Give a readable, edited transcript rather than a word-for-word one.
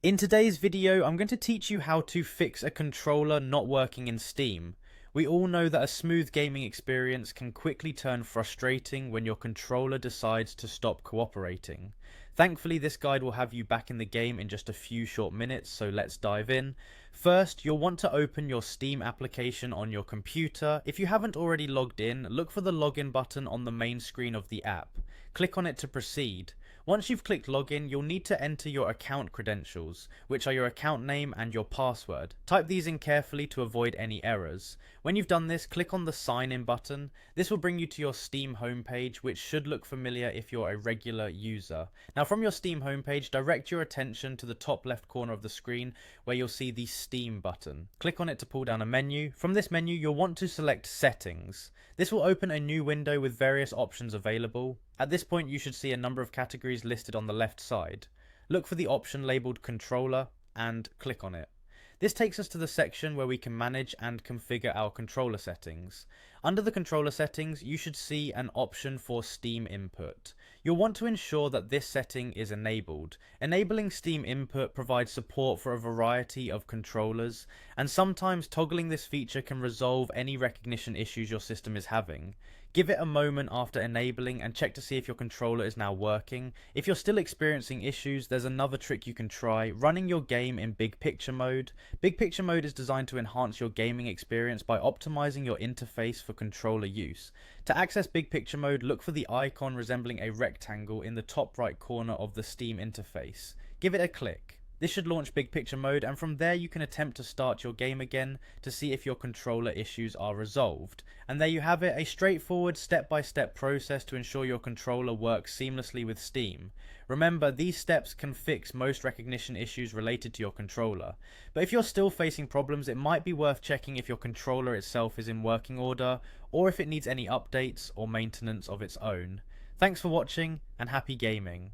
In today's video, I'm going to teach you how to fix a controller not working in Steam. We all know that a smooth gaming experience can quickly turn frustrating when your controller decides to stop cooperating. Thankfully, this guide will have you back in the game in just a few short minutes, so let's dive in. First, you'll want to open your Steam application on your computer. If you haven't already logged in, look for the login button on the main screen of the app. Click on it to proceed. Once you've clicked login, you'll need to enter your account credentials, which are your account name and your password. Type these in carefully to avoid any errors. When you've done this, click on the sign in button. This will bring you to your Steam homepage, which should look familiar if you're a regular user. Now from your Steam homepage, direct your attention to the top left corner of the screen where you'll see the Steam button. Click on it to pull down a menu. From this menu, you'll want to select Settings. This will open a new window with various options available. At this point, you should see a number of categories listed on the left side. Look for the option labelled Controller and click on it. This takes us to the section where we can manage and configure our controller settings. Under the controller settings, you should see an option for Steam input. You'll want to ensure that this setting is enabled. Enabling Steam input provides support for a variety of controllers, and sometimes toggling this feature can resolve any recognition issues your system is having. Give it a moment after enabling and check to see if your controller is now working. If you're still experiencing issues, there's another trick you can try: running your game in big picture mode. Big picture mode is designed to enhance your gaming experience by optimizing your interface for controller use. To access big picture mode, look for the icon resembling a rectangle in the top right corner of the Steam interface. Give it a click. This should launch big picture mode, and from there you can attempt to start your game again to see if your controller issues are resolved. And there you have it, a straightforward step-by-step process to ensure your controller works seamlessly with Steam. Remember, these steps can fix most recognition issues related to your controller. But if you're still facing problems, it might be worth checking if your controller itself is in working order, or if it needs any updates or maintenance of its own. Thanks for watching, and happy gaming.